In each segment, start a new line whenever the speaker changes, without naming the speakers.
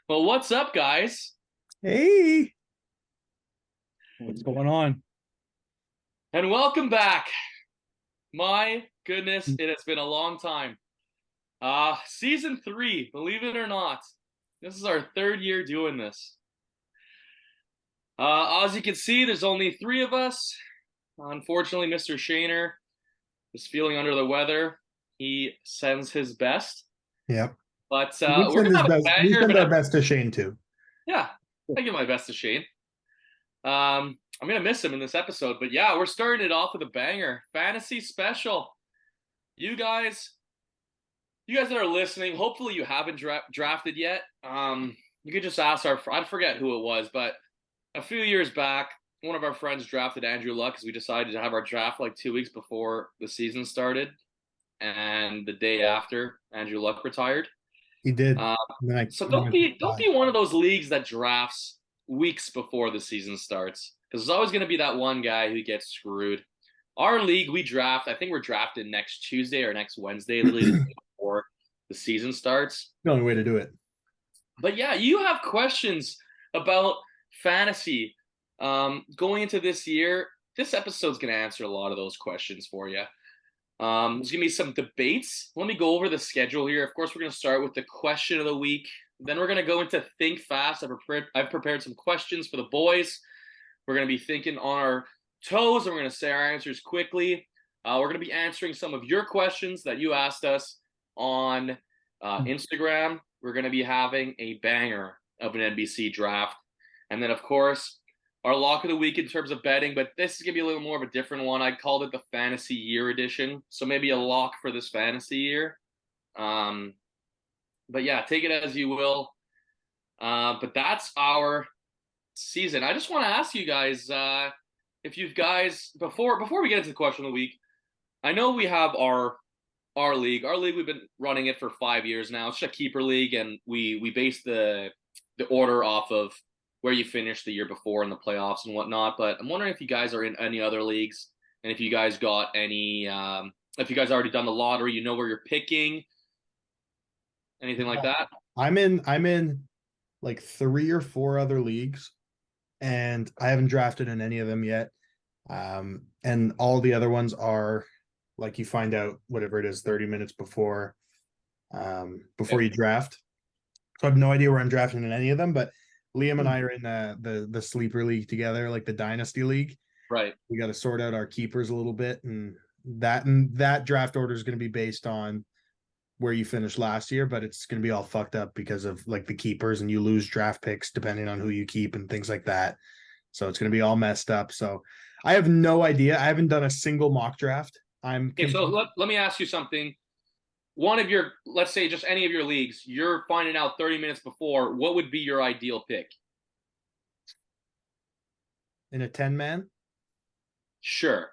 Well, what's up, guys?
Hey, what's going on?
And welcome back. My goodness, it has been a long time. Season three, believe it or not. This is our third year doing this. As you can see, there's only three of us. Unfortunately, Mr. Shaner is feeling under the weather. He sends his best.
Yep.
But
We
we're
send
gonna
his
have a
best. We
banger of
send
an
our
episode.
best to Shane too.
Yeah, I give my best to Shane. I'm gonna miss him in this episode, but yeah, we're starting it off with a banger. Fantasy special. You guys you guys that are listening, hopefully you haven't drafted yet. You could just ask I forget who it was, but a few years back, one of our friends drafted Andrew Luck because we decided to have our draft like 2 weeks before the season started, and the day after Andrew Luck retired.
He did.
Uh,
And then
so
then
don't be one of those leagues that drafts weeks before the season starts because there's always going to be that one guy who gets screwed. Our league, we draft. I think we're drafted next Tuesday or next Wednesday, literally the day before the season starts.
the only way to do it.
But yeah, you have questions about fantasy going into this year. This episode's going to answer a lot of those questions for you. There's going to be some debates. Let me go over the schedule here. Of course, we're going to start with the question of the week. Then we're going to go into Think Fast. I've prepared some questions for the boys. We're going to be thinking on our toes, and we're going to say our answers quickly. We're going to be answering some of your questions that you asked us on Instagram. We're going to be having a banger of an NBC draft. And then, of course, our lock of the week in terms of betting, but this is going to be a little more of a different one. I called it the fantasy year edition. So maybe a lock for this fantasy year. Um, but yeah, take it as you will. But that's our season. I just want to ask you guys if you guys before we get into the question of the week. I know we have our league. Our league, we've been running it for 5 years now. It's just a keeper league, and we base the order off of where you finished the year before in the playoffs and whatnot. But I'm wondering if you guys are in any other leagues, and if you guys got any, if you guys already done the lottery, you know where you're picking, anything like that.
I'm in like three or four other leagues, and I haven't drafted in any of them yet. And all the other ones are like you find out whatever it is 30 minutes before
Okay.
you draft. So I have no idea where I'm drafting in any of them, but Liam and
Hmm.
I are in the sleeper league together, like the dynasty league.
Right.
We got to sort out our keepers a little bit, and that draft order is going to be based on where you finished last year, but it's going to be all fucked up because of like the keepers, and you lose draft picks depending on who you keep and things like that. So it's going to be all messed up. So I have no idea. I haven't done a single mock draft. I'm
Okay, so
complete.
let me ask you something. One of your, let's say just any of your leagues, you're finding out 30 minutes before, what would be your ideal pick?
In a 10 man.
Sure.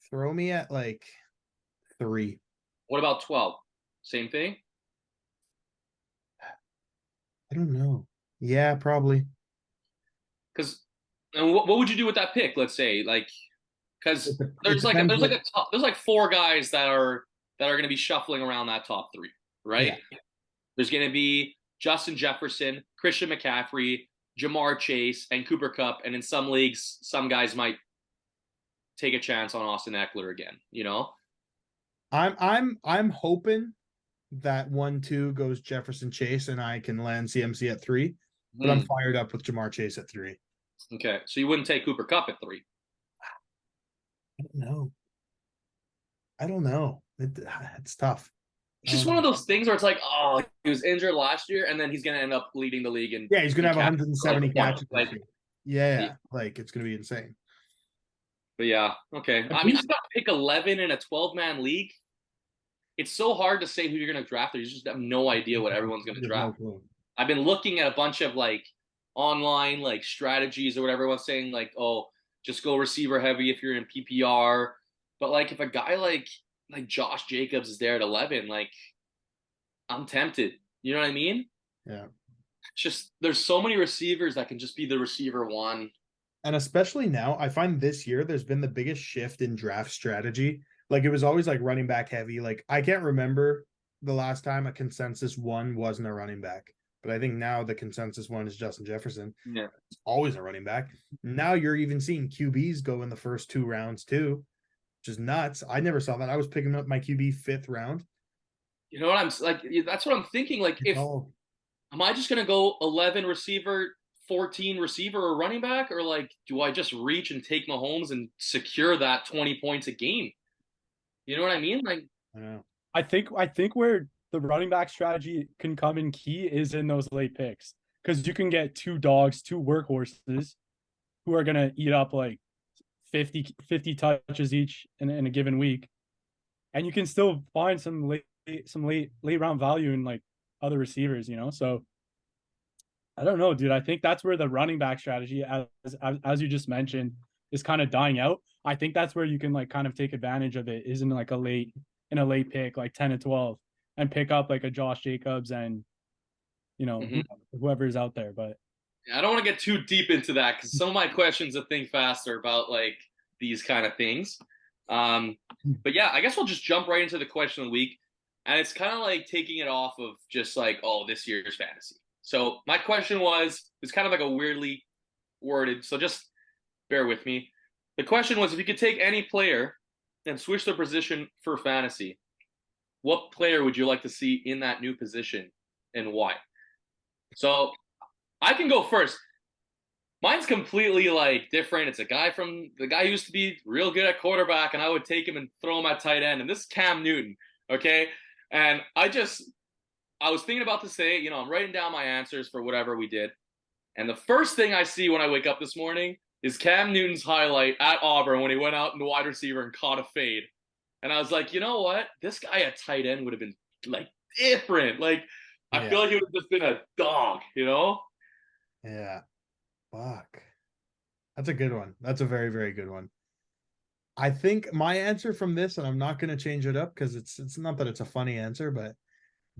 Throw me at like three.
What about 12? Same thing?
I don't know. Yeah, probably.
Because, and what would you do with that pick? Let's say, like,
It,
because
it depends what.
there's like four guys that are going to be shuffling around that top three,
Yeah.
right? There's going to be Justin Jefferson, Christian McCaffrey, Jamar Chase, and Cooper Cup, and in some leagues, some guys might take a chance on Austin Eckler again. You know?
I'm hoping that 1-2 goes Jefferson Chase and I can land CMC at three, but I'm
Hmm.
fired up with Jamar Chase at three.
Okay, so you wouldn't take Cooper Cup at three.
I don't know. I don't know. It's tough.
It's
I
just
don't
one of
know.
those things where it's like, oh, he was injured last year, and then he's going to end up leading the league
Yeah, he's gonna
in
have
catch for like
170
a point.
catches
Like,
this year. Yeah,
yeah.
yeah. Like it's gonna be insane.
But yeah, okay.
At
I mean, I've
least
got to pick 11 in a 12-man league. It's so hard to say who you're going to draft. You just have no idea what everyone's going to
there's no
draft.
clue.
I've been looking at a bunch of like online like strategies or whatever. Everyone's saying like, oh, just go receiver heavy if you're in PPR. But like, if a guy like Josh Jacobs is there at 11, like I'm tempted. You know what I mean?
Yeah.
It's just there's so many receivers that can just be the receiver one.
And especially now, I find this year there's been the biggest shift in draft strategy. Like it was always like running back heavy. Like I can't remember the last time a consensus one wasn't a running back. But I think now the consensus one is Justin Jefferson.
Yeah.
It's always a running back. Now you're even seeing QBs go in the first 2 rounds too, which is nuts. I never saw that. I was picking up my QB 5th round.
You know what I'm like? That's what I'm thinking. Like, if
Oh,
am I just gonna go 11 receiver, 14 receiver, or running back, or like, do I just reach and take Mahomes and secure that 20 points a game? You know what I mean? Like,
I know.
I think where the running back strategy can come in key is in those late picks, because you can get two dogs, two workhorses who are gonna eat up like 50 touches each in a given week, and you can still find some late round value in like other receivers, you know. So I don't know, dude. I think that's where the running back strategy, as you just mentioned, is kind of dying out. I think that's where you can like kind of take advantage of it, is in like a late pick, like 10 to 12, and pick up like a Josh Jacobs and
mhm.
whoever is out there. But
I don't want to get too deep into that because some of my questions at Think Fast are about like these kind of things. But yeah, I guess we'll just jump right into the question of the week, and it's kind of like taking it off of just like, oh, this year's fantasy. So my question was, it's kind of like a weirdly worded, so just bear with me. The question was, if you could take any player and switch their position for fantasy, what player would you like to see in that new position and why? So I can go first. Mine's completely like different. It's a guy from the guy who used to be real good at quarterback, and I would take him and throw him at tight end. And this is Cam Newton, okay? And I was thinking about to say, I'm writing down my answers for whatever we did. And the first thing I see when I wake up this morning is Cam Newton's highlight at Auburn when he went out in the wide receiver and caught a fade. And I was like, you know what? This guy at tight end would have been like different. Like, I feel like he would have just been a dog,
Yeah. Fuck. That's a good one. That's a very, very good one. I think my answer from this, and I'm not going to change it up because it's not that it's a funny answer, but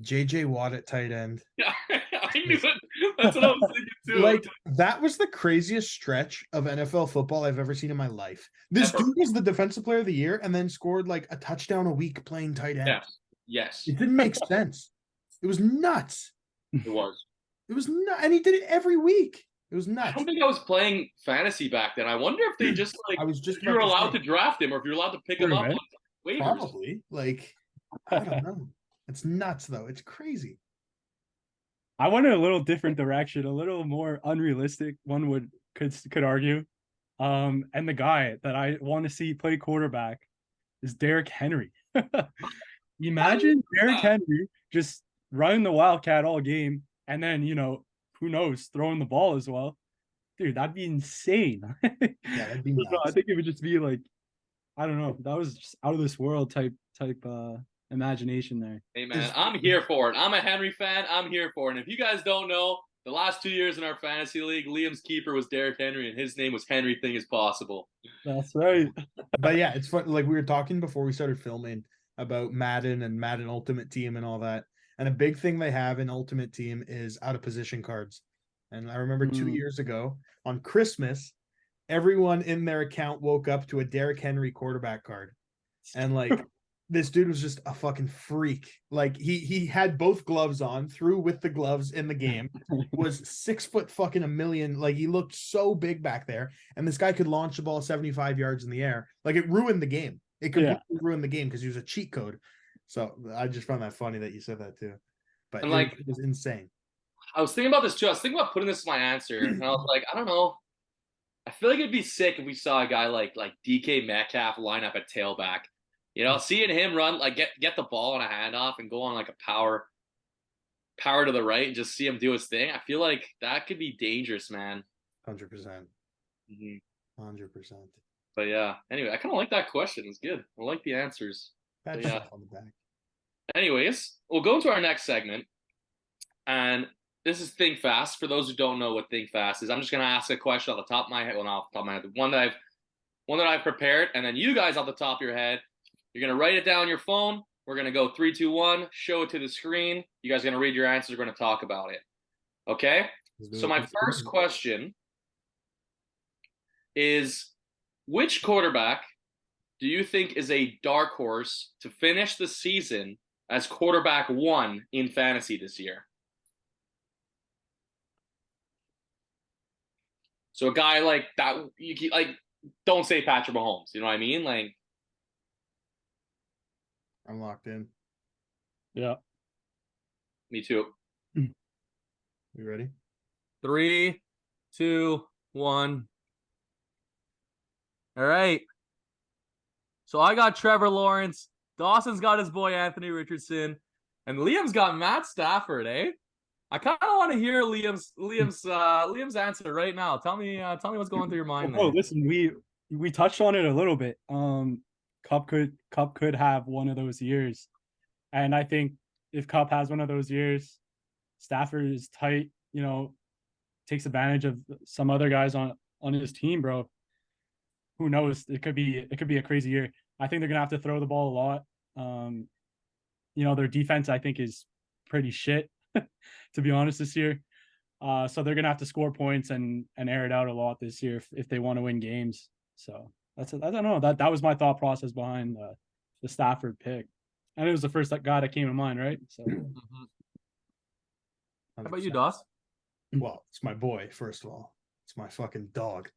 JJ Watt at tight end.
Yeah, I knew it. That's what I was thinking too.
Like, that was the craziest stretch of NFL football I've ever seen in my life. This dude was the defensive player of the year and then scored like a touchdown a week playing tight end.
Yes.
It didn't make sense. It was nuts.
It was.
It was nuts. And he did it every week. It was nuts.
I don't think I was playing fantasy back then. I wonder if they just like,
I was just
if you're allowed to draft him or if you're allowed to pick him up on waivers.
Probably. Like, I don't know. It's nuts though. It's crazy.
I went in a little different direction, a little more unrealistic, one could argue. And the guy that I want to see play quarterback is Derrick Henry. Imagine Derrick Henry just running the Wildcat all game, and then who knows, throwing the ball as well. Dude, that'd be insane.
Yeah, that'd be nuts.
I think it would just be like, I don't know, that was just out of this world type imagination there.
Hey man, I'm here for it. I'm a Henry fan. I'm here for it. And if you guys don't know, the last 2 years in our fantasy league, Liam's keeper was Derrick Henry, and his name was Henry Thing Is Possible.
That's right.
But yeah, it's fun. Like, we were talking before we started filming about Madden and Madden Ultimate Team and all that. And a big thing they have in Ultimate Team is out of position cards. And I remember 2 years ago on Christmas, everyone in their account woke up to a Derrick Henry quarterback card. And like, this dude was just a fucking freak. Like, he had both gloves on, threw with the gloves in the game, was 6 foot fucking a million. Like, he looked so big back there. And this guy could launch the ball 75 yards in the air. Like, it ruined the game. It completely ruined the game because he was a cheat code. So I just found that funny that you said that too. But
and like,
it was insane.
I was thinking about this too. I was thinking about putting this as my answer. And I was like, I don't know. I feel like it'd be sick if we saw a guy like DK Metcalf line up at tailback. Seeing him run, like get the ball on a handoff and go on like a power to the right and just see him do his thing. I feel like that could be dangerous, man.
100%. 100%.
But yeah, anyway, I kind of like that question. It's good. I like the answers.
On the back.
Anyways, we'll go into our next segment. And this is Think Fast. For those who don't know what Think Fast is, I'm just going to ask a question off the top of my head. Well, not off the top of my head. One that I've prepared. And then you guys off the top of your head, you're going to write it down on your phone. We're going to go 3, 2, 1, show it to the screen. You guys are going to read your answers. We're going to talk about it. Okay? So my first question is, which quarterback do you think is a dark horse to finish the season as quarterback 1 in fantasy this year? So a guy like that, like, don't say Patrick Mahomes. You know what I mean? Like,
I'm locked in.
Yeah.
me too.
You ready?
3, 2, 1. All right. So I got Trevor Lawrence. Dawson's got his boy Anthony Richardson, and Liam's got Matt Stafford. I kind of want to hear Liam's answer right now. Tell me what's going through your mind
Oh,
there.
listen, we touched on it a little bit. Cup could have one of those years, and I think if Cup has one of those years, Stafford is tight. Takes advantage of some other guys on his team, bro. Who knows? It could be a crazy year. I think they're gonna have to throw the ball a lot. Their defense I think is pretty shit, to be honest, this year. So they're gonna have to score points and air it out a lot this year if they want to win games. So I don't know. That was my thought process behind the Stafford pick, and it was the first guy that came to mind, right? So
Mhm. How about you,
100%.
Doss?
Well, it's my boy, first of all. It's my fucking dog.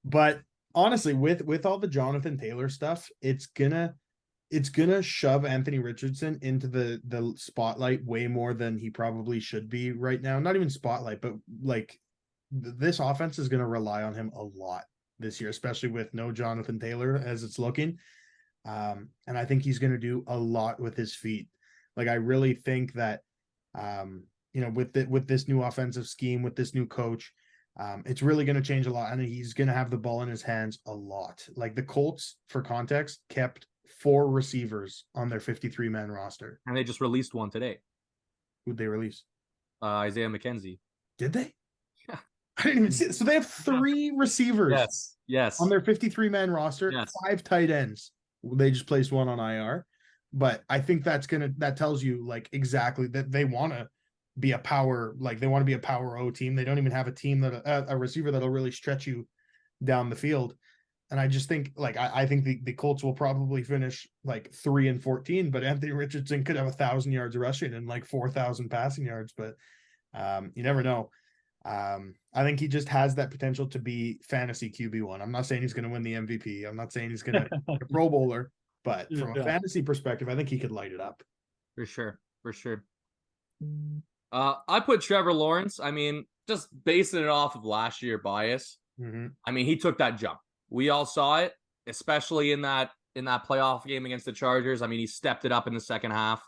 But honestly, with all the Jonathan Taylor stuff, it's gonna shove Anthony Richardson into the spotlight way more than he probably should be right now. Not even spotlight, but like this offense is gonna rely on him a lot this year, especially with no Jonathan Taylor as it's looking. And I think he's gonna do a lot with his feet. Like I really think that with this new offensive scheme, with this new coach, it's really going to change a lot, and he's going to have the ball in his hands a lot. Like the Colts, for context, kept 4 receivers on their 53-man roster.
And they just released one today.
Who'd they release?
Isaiah McKenzie.
Did they?
Yeah.
I didn't even see it. So they have 3 receivers
Yes.
on their 53-man roster,
Yes.
5 tight ends. They just placed one on IR. But I think that tells you like exactly that they want to be a power, like they want to be a power O team. They don't even have a team that a receiver that'll really stretch you down the field. And I just think like I think the Colts will probably finish like 3-14, but Anthony Richardson could have 1,000 yards rushing and like 4,000 passing yards. But you never know. I think he just has that potential to be fantasy QB1. I'm not saying he's going to win the MVP. I'm not saying he's going to be a Pro Bowler, but from a fantasy perspective, I think he could light it up.
For sure. I put Trevor Lawrence. I mean, just basing it off of last year bias.
Mm-hmm.
I mean, he took that jump. We all saw it, especially in that playoff game against the Chargers. I mean, he stepped it up in the second half.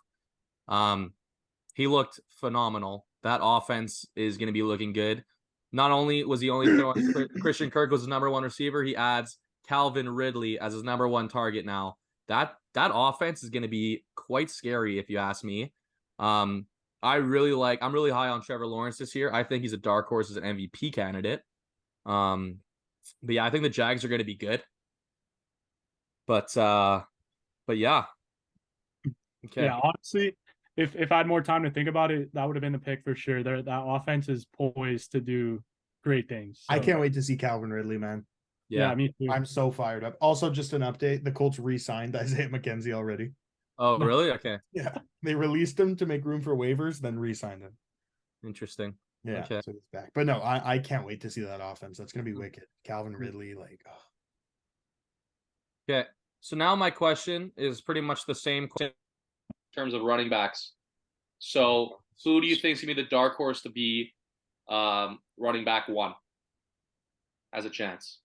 He looked phenomenal. That offense is going to be looking good. Not only was he only throwing Christian Kirk was his number 1 receiver, he adds Calvin Ridley as his number 1 target now. That offense is going to be quite scary if you ask me. I'm really high on Trevor Lawrence this year. I think he's a dark horse as an MVP candidate. But yeah, I think the Jags are going to be good. But yeah. Okay.
Yeah, honestly, if I had more time to think about it, that would have been the pick for sure. That offense is poised to do great things. So.
I can't wait to see Calvin Ridley, man.
Yeah, me too.
I'm so fired up. Also, just an update: the Colts re-signed Isaiah McKenzie already.
Oh, really? Okay.
Yeah, they released him to make room for waivers, then re-signed him.
Interesting.
Yeah,
okay.
So he's back. But no, I can't wait to see that offense. That's gonna be wicked. Calvin Ridley, like. Oh.
Okay, so now my question is pretty much the same question
in terms of running backs. So who do you think is gonna be the dark horse to be running back 1 as a chance?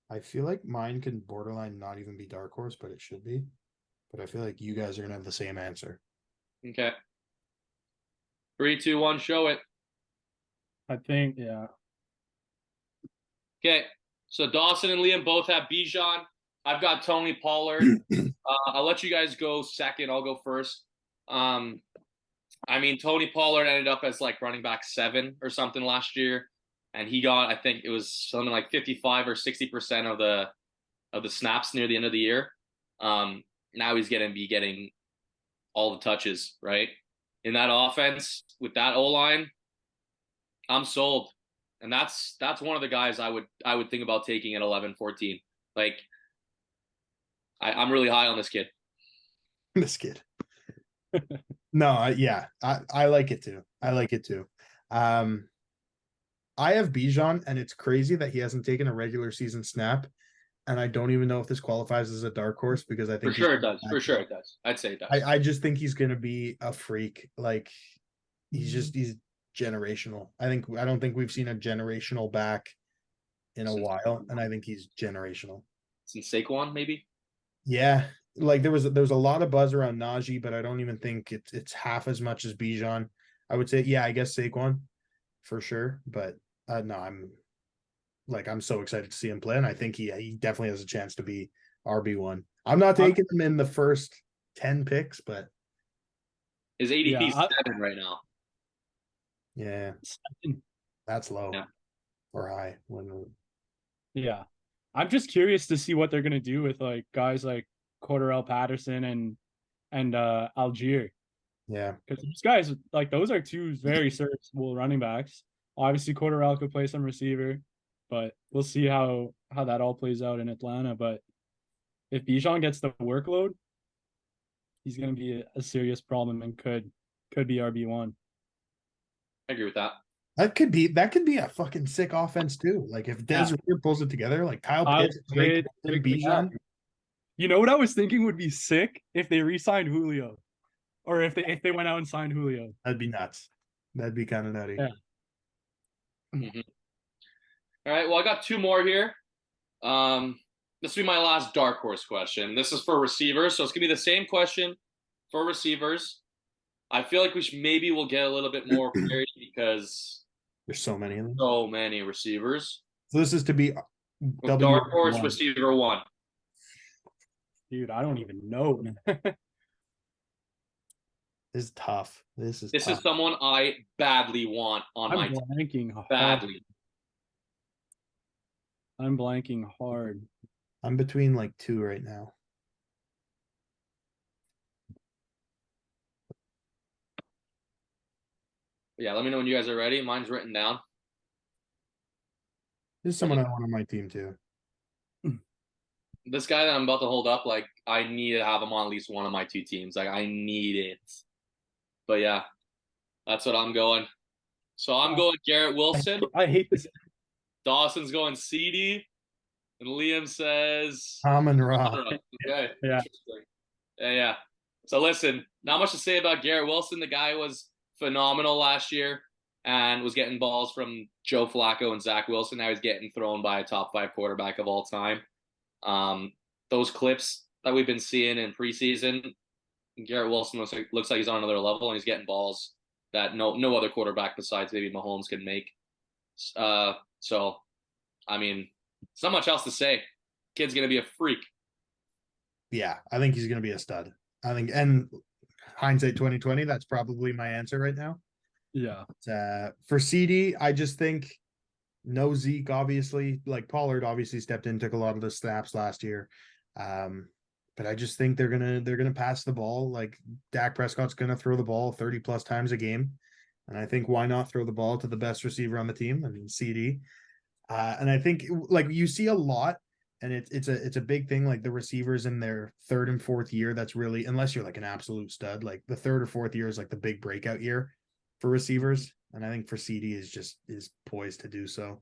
I feel like mine can borderline not even be dark horse, but it should be. But I feel like you guys are gonna have the same answer.
Okay. 3, 2, 1, show it.
I think, yeah.
Okay. So Dawson and Liam both have Bijan. I've got Tony Pollard. I'll let you guys go second. I'll go first. I mean, Tony Pollard ended up as like running back 7 or something last year. And he got, I think it was something like 55 or 60% of the snaps near the end of the year. Now he's going to be getting all the touches, right? In that offense with that O-line, I'm sold. And that's one of the guys I would think about taking at 11-14. Like I'm really high on this kid.
This kid. No, yeah, I like it too. I have Bijan, and it's crazy that he hasn't taken a regular season snap. And I don't even know if this qualifies as a dark horse because I
For
think
sure it does. For sure it does. I'd say it does.
I just think he's going to be a freak. Like he's generational. I don't think we've seen a generational back in a while, and I think he's generational.
Since Saquon, maybe.
Yeah, like there was a lot of buzz around Najee, but I don't even think it's half as much as Bijan. I would say, yeah, I guess Saquon for sure, but no, I'm so excited to see him play, and I think he definitely has a chance to be RB1. I'm not taking him in the first 10 picks, but
his ADP 7 right now.
Yeah, that's low or high.
Yeah, I'm just curious to see what they're gonna do with like guys like Cordarrelle Patterson and Algier.
Yeah,
because these guys like those are two very serviceable running backs. Obviously, Cordarrelle could play some receiver, but we'll see how that all plays out in Atlanta. But if Bijan gets the workload, he's going to be a serious problem and could be RB1.
I agree with that.
That could be a fucking sick offense too. Like if Desiree pulls it together, like Kyle Pitts, Drake, and Bijan.
You know what I was thinking would be sick if they re-signed Julio, or if they went out and signed Julio.
That'd be nuts. That'd be kind of nutty.
Yeah.
Mm-hmm. All right. Well, I got two more here. This will be my last dark horse question. This is for receivers, so it's gonna be the same question for receivers. I feel like maybe we'll get a little bit more clarity because
there's so many of them.
So many receivers.
So this is to be
dark horse receiver 1.
Dude, I don't even know.
This is tough. This is
someone I badly want on my
team.
Badly.
I'm blanking hard.
I'm between like 2 right now.
Yeah, let me know when you guys are ready. Mine's written down.
This is someone I want on my team too.
This guy that I'm about to hold up, like, I need to have him on at least one of my 2 teams. Like, I need it. But yeah, that's what I'm going. So I'm going Garrett Wilson.
I hate this.
Dawson's going CD. And Liam says
Amon-Ra.
Okay.
Yeah.
Yeah. So listen, not much to say about Garrett Wilson. The guy was phenomenal last year and was getting balls from Joe Flacco and Zach Wilson. Now he's getting thrown by a top 5 quarterback of all time. Those clips that we've been seeing in preseason, Garrett Wilson looks like he's on another level, and he's getting balls that no other quarterback besides maybe Mahomes can make. So, I mean, there's not much else to say. Kid's going to be a freak.
Yeah, I think he's going to be a stud. I think, and hindsight 2020, that's probably my answer right now.
Yeah.
For CD, I just think no Zeke, obviously. Like Pollard obviously stepped in, took a lot of the snaps last year. But I just think they're gonna pass the ball. Like Dak Prescott's gonna throw the ball 30 plus times a game. And I think why not throw the ball to the best receiver on the team? I mean, CD. And I think like you see a lot, and it's a big thing. Like the receivers in their 3rd and 4th year, that's really, unless you're like an absolute stud, like the 3rd or 4th year is like the big breakout year for receivers. And I think for CD is poised to do so.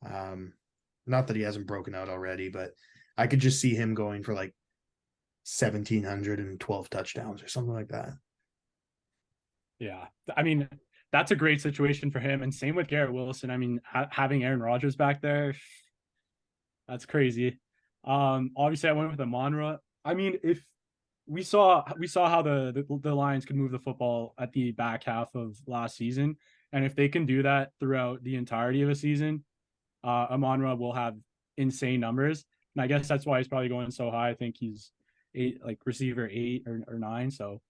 Not that he hasn't broken out already, but I could just see him going for like 1,712 touchdowns or something like that.
Yeah. I mean, that's a great situation for him. And same with Garrett Wilson. I mean, having Aaron Rodgers back there, that's crazy. Obviously I went with Amon-Ra. I mean, if we saw how the Lions could move the football at the back half of last season. And if they can do that throughout the entirety of a season, Amon-Ra will have insane numbers. And I guess that's why he's probably going so high. I think he's receiver 8 or 9. So,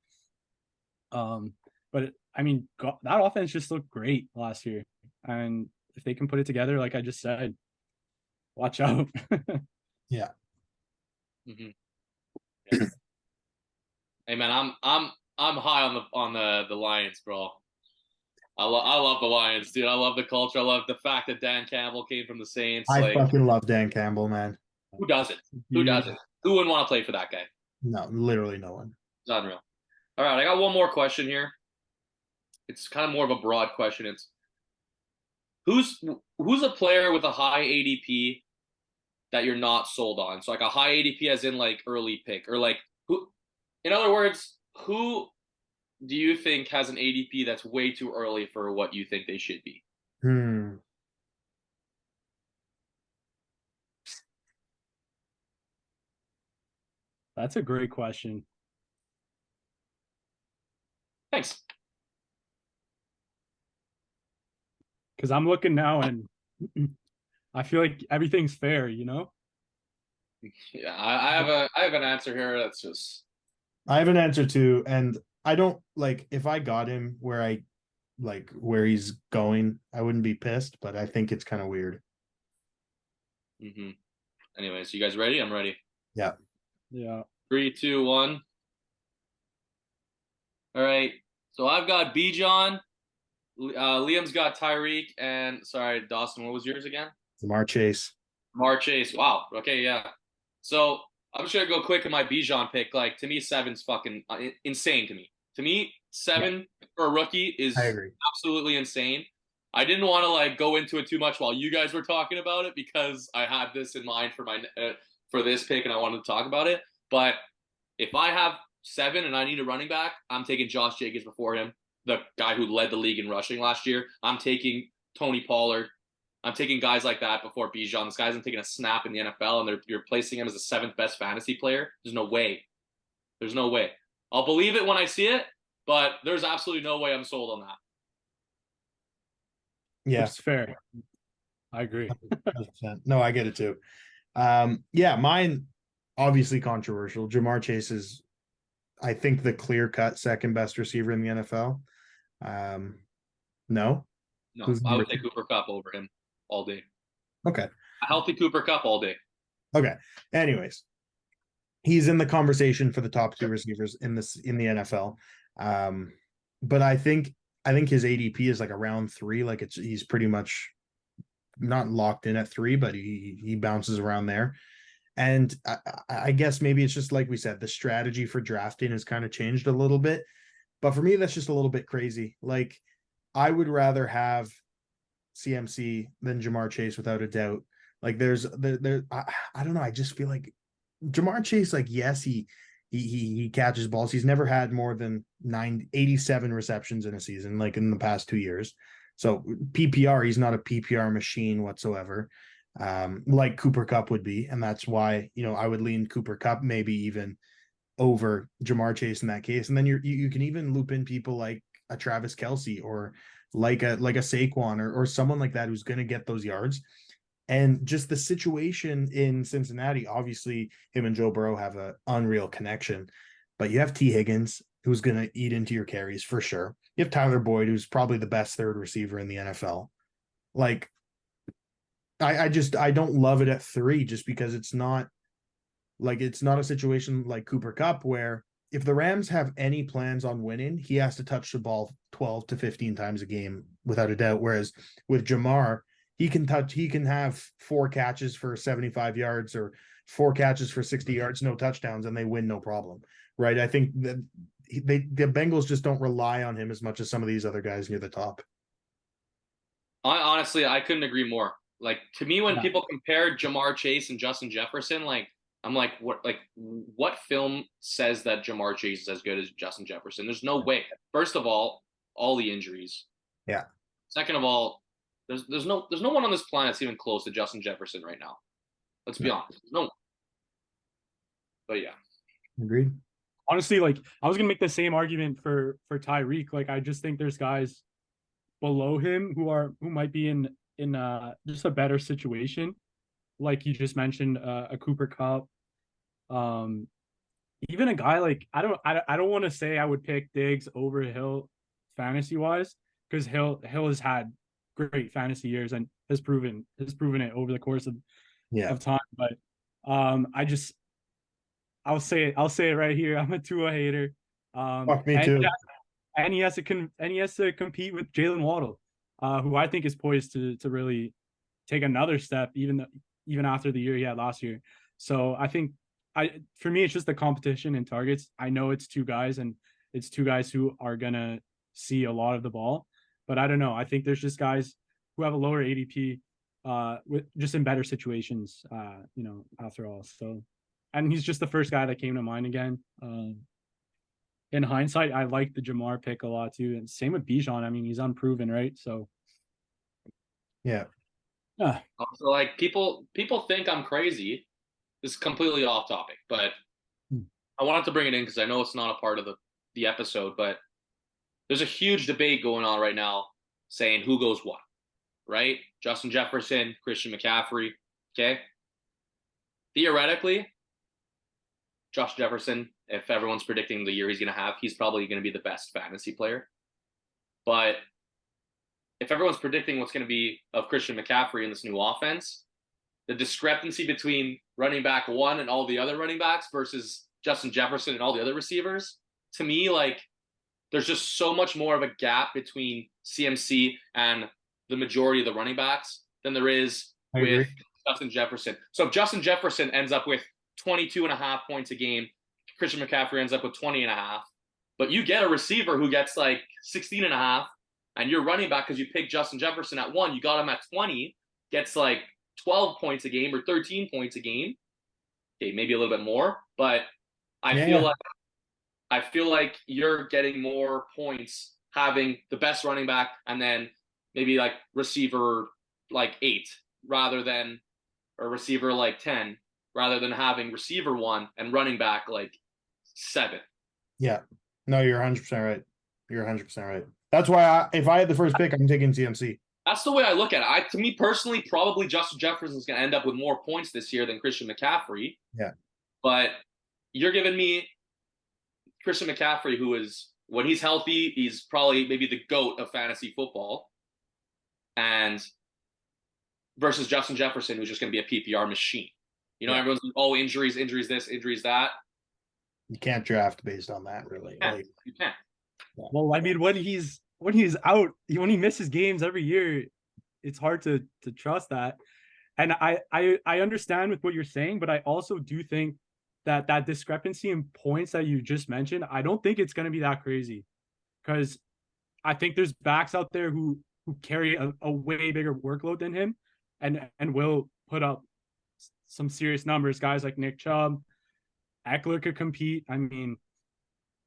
but I mean, that offense just looked great last year. And if they can put it together, like I just said, watch out.
Yeah.
Mm-hmm. Yeah. Hey man, I'm high on the Lions, bro. I love the Lions, dude. I love the culture. I love the fact that Dan Campbell came from the Saints.
I fucking love Dan Campbell, man.
Who doesn't? Who doesn't? Who wouldn't want to play for that guy?
No, literally no one.
It's unreal. All right, I got one more question here. It's kind of more of a broad question. It's who's a player with a high ADP that you're not sold on? So like a high ADP as in like early pick, or like who, in other words, who do you think has an ADP that's way too early for what you think they should be?
Hmm.
That's a great question.
Thanks.
Because I'm looking now and I feel like everything's fair, you know?
Yeah, I have an answer here that's just
I have an answer too, and I don't like if I got him where I like where he's going, I wouldn't be pissed, but I think it's kind of weird.
mm-hmm. Anyways, you guys ready? I'm ready.
Yeah.
Yeah.
3, 2, 1. All right. So I've got Bijan. Liam's got Tyreek, and sorry, Dawson. What was yours again?
Ja'Marr Chase.
Ja'Marr Chase. Wow. Okay, yeah. So I'm just gonna go quick in my Bijan pick. Like to me, 7's fucking insane to me. To me, 7 for a rookie is
I agree.
absolutely insane. I didn't want to like go into it too much while you guys were talking about it because I had this in mind for my for this pick and I wanted to talk about it. But if I have 7 and I need a running back, I'm taking Josh Jacobs before him, the guy who led the league in rushing last year. I'm taking Tony Pollard. I'm taking guys like that before Bijan. This guy hasn't taken a snap in the NFL, and you're placing him as the 7th best fantasy player. There's no way. There's no way. I'll believe it when I see it, but there's absolutely no way I'm sold on that.
Yeah.
It's fair. I agree.
100%. No, I get it too. Yeah, mine obviously controversial. Ja'Marr Chase is, I think, the clear-cut second best receiver in the NFL. No,
No,
Who's
I
number
would take Cooper Kupp over him all day.
okay,
A healthy Cooper Kupp all day.
okay. Anyways, he's in the conversation for the top 2 receivers in the NFL. But I think his ADP is like around 3. Like he's pretty much not locked in at 3, but he bounces around there. And I guess maybe it's just like we said, the strategy for drafting has kind of changed a little bit. But for me, that's just a little bit crazy. Like I would rather have CMC than Ja'Marr Chase without a doubt. Like I don't know. I just feel like Ja'Marr Chase, like, yes, he catches balls. He's never had more than 87 receptions in a season, like in the past 2 years. So PPR, he's not a PPR machine whatsoever, like Cooper Kupp would be. And that's why, I would lean Cooper Kupp maybe even over Ja'Marr Chase in that case. And then you can even loop in people like a Travis Kelce or like a Saquon or someone like that who's going to get those yards. And just the situation in Cincinnati, obviously him and Joe Burrow have an unreal connection, but you have T. Higgins, who's going to eat into your carries for sure. You have Tyler Boyd, who's probably the best third receiver in the NFL. Like, I don't love it at 3 just because it's not a situation like Cooper Kupp where if the Rams have any plans on winning, he has to touch the ball 12 to 15 times a game without a doubt. Whereas with Ja'Marr, he can have 4 catches for 75 yards or 4 catches for 60 yards, no touchdowns, and they win no problem. Right. I think that the Bengals just don't rely on him as much as some of these other guys near the top.
I couldn't agree more. Like to me, when people compare Ja'Marr Chase and Justin Jefferson, like I'm like, what film says that Ja'Marr Chase is as good as Justin Jefferson? There's no way. First of all the injuries.
Yeah.
Second of all, there's no one on this planet that's even close to Justin Jefferson right now. Let's be honest. No one. But yeah.
Agreed.
Honestly, like I was gonna make the same argument for Tyreek. Like I just think there's guys below him who might be in just a better situation. Like you just mentioned, a Cooper Kupp, even a guy like I don't want to say I would pick Diggs over Hill fantasy wise because Hill has had great fantasy years and has proven it over the course of time. But I'll say it right here. I'm a Tua hater.
Fuck me too.
And he has to compete with Jalen Waddle, who I think is poised to really take another step, even after the year he had last year. So I think for me, it's just the competition in targets. I know it's 2 guys and it's 2 guys who are gonna see a lot of the ball, but I don't know. I think there's just guys who have a lower ADP, with just in better situations, after all. So, and he's just the first guy that came to mind again. In hindsight, I like the Jamar pick a lot too, and same with Bijan. I mean, he's unproven, right? So,
Yeah.
yeah.
Also, like people think I'm crazy. This is completely off topic, but I wanted to bring it in because I know it's not a part of the episode, but there's a huge debate going on right now saying who goes what, right? Justin Jefferson, Christian McCaffrey, okay? Theoretically, Josh Jefferson, if everyone's predicting the year he's going to have, he's probably going to be the best fantasy player. But if everyone's predicting what's going to be of Christian McCaffrey in this new offense, the discrepancy between running back one and all the other running backs versus Justin Jefferson and all the other receivers, to me, like, there's just so much more of a gap between CMC and the majority of the running backs than there is with Justin Jefferson. So if Justin Jefferson ends up with 22.5 points a game, Christian McCaffrey ends up with 20.5, but you get a receiver who gets like 16.5, and your running back, because you picked Justin Jefferson at 1, you got him at 20, gets like 12 points a game or 13 points a game. Okay, maybe a little bit more, but I feel like you're getting more points having the best running back and then maybe like receiver like 8 rather than or receiver like 10 rather than having receiver 1 and running back like 7.
Yeah. No, you're 100% right. You're 100% right. That's why if I had the first pick, I'm taking CMC.
That's the way I look at it. To me personally, probably Justin Jefferson is going to end up with more points this year than Christian McCaffrey.
Yeah.
But you're giving me Christian McCaffrey, who is, when he's healthy, he's probably maybe the GOAT of fantasy football. And versus Justin Jefferson, who's just going to be a PPR machine. Everyone's like, oh, injuries this, injuries that.
You can't draft based on that, really.
You can't.
Well, I mean, when he's out, when he misses games every year, it's hard to trust that. And I understand with what you're saying, but I also do think that discrepancy in points that you just mentioned, I don't think it's going to be that crazy, because I think there's backs out there who carry a way bigger workload than him and will put up some serious numbers. Guys like Nick Chubb, Eckler could compete. I mean,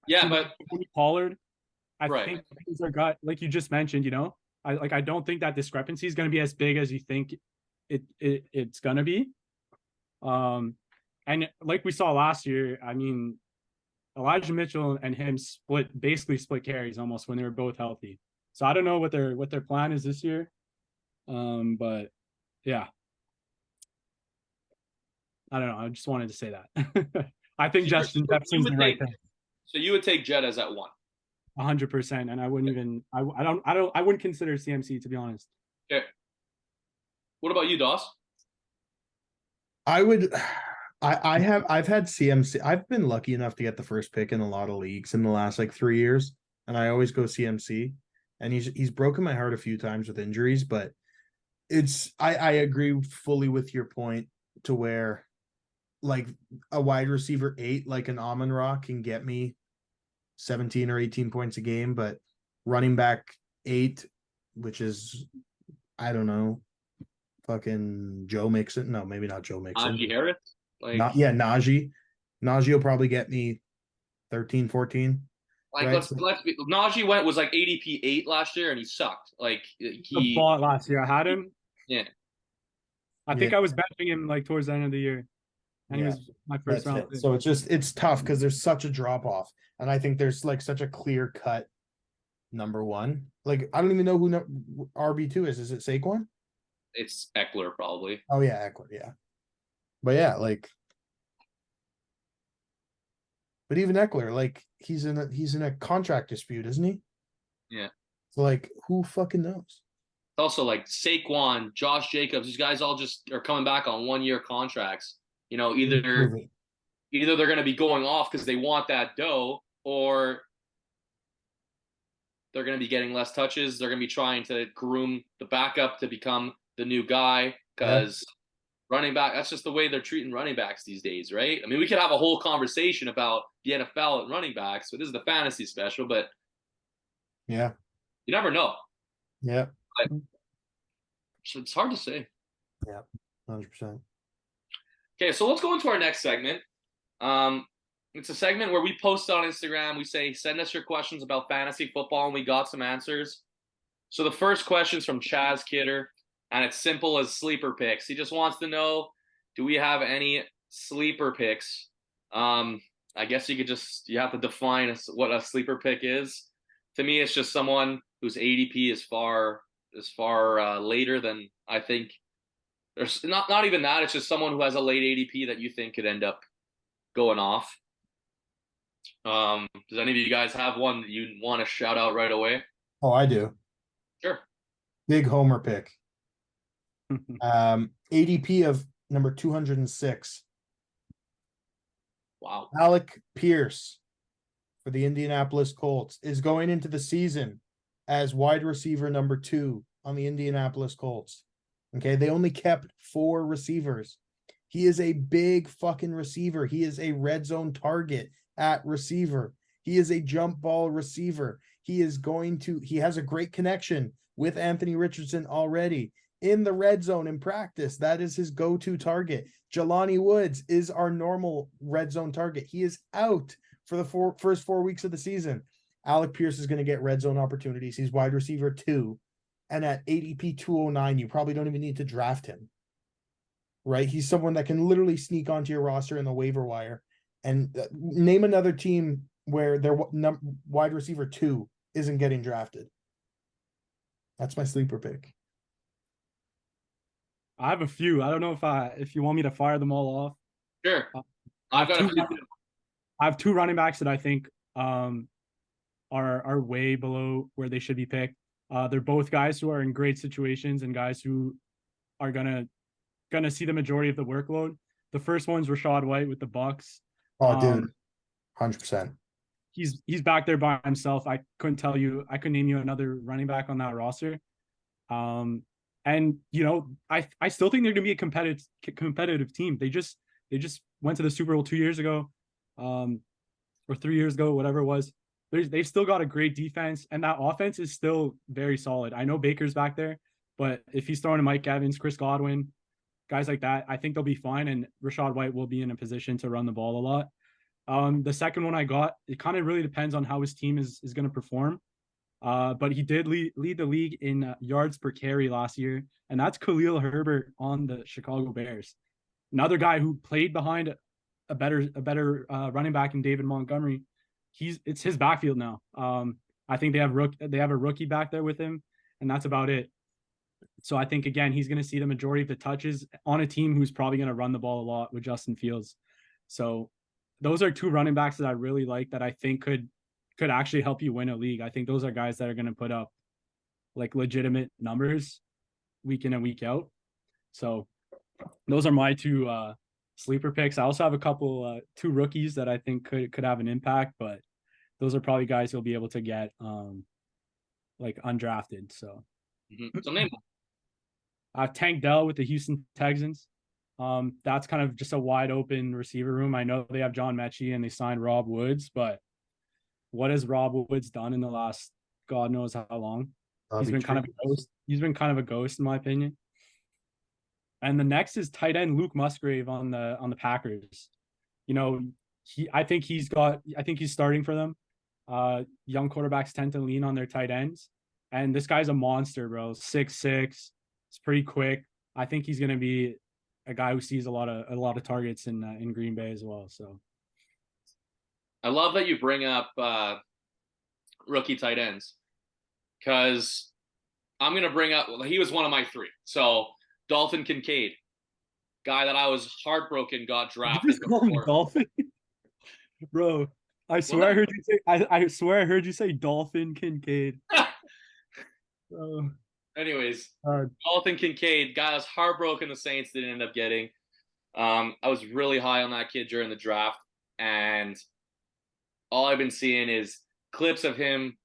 yeah, but
Pollard, I
right.
think these are got, like you just mentioned, I don't think that discrepancy is going to be as big as you think it's going to be. And like we saw last year, I mean, Elijah Mitchell and him basically split carries almost when they were both healthy. So I don't know what their plan is this year. But yeah. I don't know. I just wanted to say that. I think Justin Jefferson's the right thing.
So you would take Jett as at 1.
100%, and I wouldn't even. I wouldn't consider CMC, to be honest.
Okay. What about you, Doss?
I would. I've had CMC. I've been lucky enough to get the first pick in a lot of leagues in the last like 3 years, and I always go CMC. And he's broken my heart a few times with injuries, but I agree fully with your point to where, like, a wide receiver 8 like an Amon-Ra can get me 17 or 18 points a game, but running back 8, which is, I don't know, fucking Joe Mixon. No, maybe not Joe Mixon.
Najee Harris?
Najee. Najee will probably get me 13, 14.
Like,
right?
let's be, Najee was like ADP 8 last year and he sucked. Like,
he bought last year. I had him.
Yeah.
I think I was benching him like towards the end of the year. And he was my first round pick.
So it's tough because there's such a drop off. And I think there's like such a clear cut number 1. Like, I don't even know who RB2 is. Is it Saquon?
It's Eckler, probably.
Oh yeah, Eckler, yeah. But yeah, like, but even Eckler, like, he's in a contract dispute, isn't he?
Yeah.
So, like, who fucking knows?
Also, like, Saquon, Josh Jacobs, these guys all just are coming back on 1-year contracts. Either they're going to be going off because they want that dough, or they're going to be getting less touches. They're going to be trying to groom the backup to become the new guy because running back, that's just the way they're treating running backs these days, right? I mean, we could have a whole conversation about the NFL and running backs, but this is the fantasy special, but
yeah,
you never know.
Yeah.
So it's hard to say.
100%.
Okay, so let's go into our next segment. It's a segment where we post on Instagram. We say, send us your questions about fantasy football, and we got some answers. So the first question is from Chaz Kidder, and it's simple as sleeper picks. He just wants to know, do we have any sleeper picks? I guess you have to define what a sleeper pick is. To me, it's just someone whose ADP is far later than I think. There's not even that. It's just someone who has a late ADP that you think could end up going off. Does any of you guys have one that you want to shout out right away?
Oh, I do.
Sure.
Big homer pick. ADP of number 206.
Wow.
Alec Pierce for the Indianapolis Colts is going into the season as wide receiver number 2 on the Indianapolis Colts. Okay, they only kept 4 receivers. He is a big fucking receiver. He is a red zone target at receiver. He is a jump ball receiver. He has a great connection with Anthony Richardson already in the red zone in practice. That is his go-to target. Jelani Woods is our normal red zone target. He is out for the first 4 weeks of the season. Alec Pierce is going to get red zone opportunities. He's wide receiver 2. And at ADP 209, you probably don't even need to draft him. Right? He's someone that can literally sneak onto your roster in the waiver wire. And name another team where their wide receiver 2 isn't getting drafted. That's my sleeper pick.
I have a few. I don't know if you want me to fire them all off.
Sure. I
have 2 running backs that I think are way below where they should be picked. They're both guys who are in great situations and guys who are gonna see the majority of the workload. The first one's Rachaad White with the Bucks.
Oh, dude, 100%.
He's back there by himself. I couldn't name you another running back on that roster. And I still think they're gonna be a competitive team. They just went to the Super Bowl 2 years ago, or 3 years ago, whatever it was. They've still got a great defense, and that offense is still very solid. I know Baker's back there, but if he's throwing to Mike Evans, Chris Godwin, guys like that, I think they'll be fine, and Rachaad White will be in a position to run the ball a lot. The second one I got, it kind of really depends on how his team is going to perform. But he did lead the league in yards per carry last year, and that's Khalil Herbert on the Chicago Bears. Another guy who played behind a better running back in David Montgomery. It's his backfield now. I think they have a rookie back there with him, and that's about it. So I think again he's going to see the majority of the touches on a team who's probably going to run the ball a lot with Justin Fields. So those are 2 running backs that I really like that I think could actually help you win a league. I think those are guys that are going to put up like legitimate numbers week in and week out. So those are my 2 sleeper picks. I also have a couple 2 rookies that I think could have an impact, but those are probably guys you'll be able to get like undrafted. So
name
I have Tank Dell with the Houston Texans. That's kind of just a wide open receiver room. I know they have John Mechie and they signed Rob Woods, but what has Rob Woods done in the last God knows how long? He's been kind of a ghost. He's been kind of a ghost in my opinion. And the next is tight end Luke Musgrave on the Packers. I think he's starting for them. Young quarterbacks tend to lean on their tight ends, and this guy's a monster, bro. 6'6", it's pretty quick. I think he's gonna be a guy who sees a lot of targets in Green Bay as well. So
I love that you bring up rookie tight ends, because I'm gonna bring up. He was one of my 3. So Dalton Kincaid, guy that I was heartbroken got drafted.
You just call him Dolphin, bro. I swear I heard you say. I swear I heard you say Dolphin Kincaid.
Anyways, Dalton Kincaid, guy I was heartbroken the Saints didn't end up getting. I was really high on that kid during the draft, and all I've been seeing is clips of him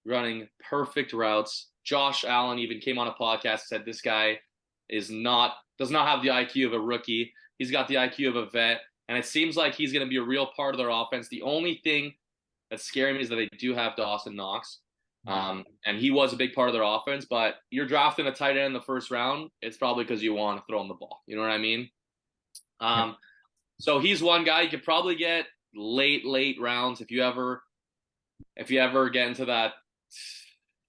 running perfect routes. Josh Allen even came on a podcast and said this guy does not have the IQ of a rookie. He's got the IQ of a vet, and it seems like he's going to be a real part of their offense. The only thing that's scaring me is that they do have Dawson Knox. And he was a big part of their offense, but you're drafting a tight end in the first round, it's probably because you want to throw him the ball. You know what I mean? So he's one guy you could probably get late rounds if you ever get into that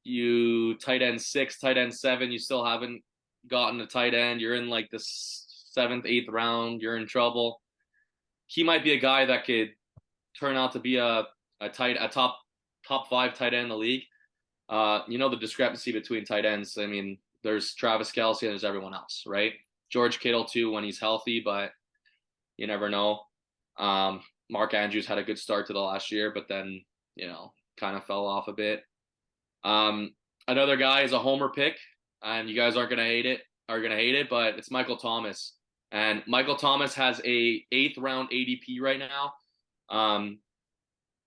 you tight end 6, tight end 7, you still haven't gotten a tight end, you're in like the 7th, 8th round, you're in trouble. He might be a guy that could turn out to be a top 5 tight end in the league. The discrepancy between tight ends. I mean, there's Travis Kelce and there's everyone else, right? George Kittle too when he's healthy, but you never know. Mark Andrews had a good start to the last year, but then, kind of fell off a bit. Another guy is a homer pick, and you guys are gonna hate it, but it's Michael Thomas. And Michael Thomas has a 8th round ADP right now.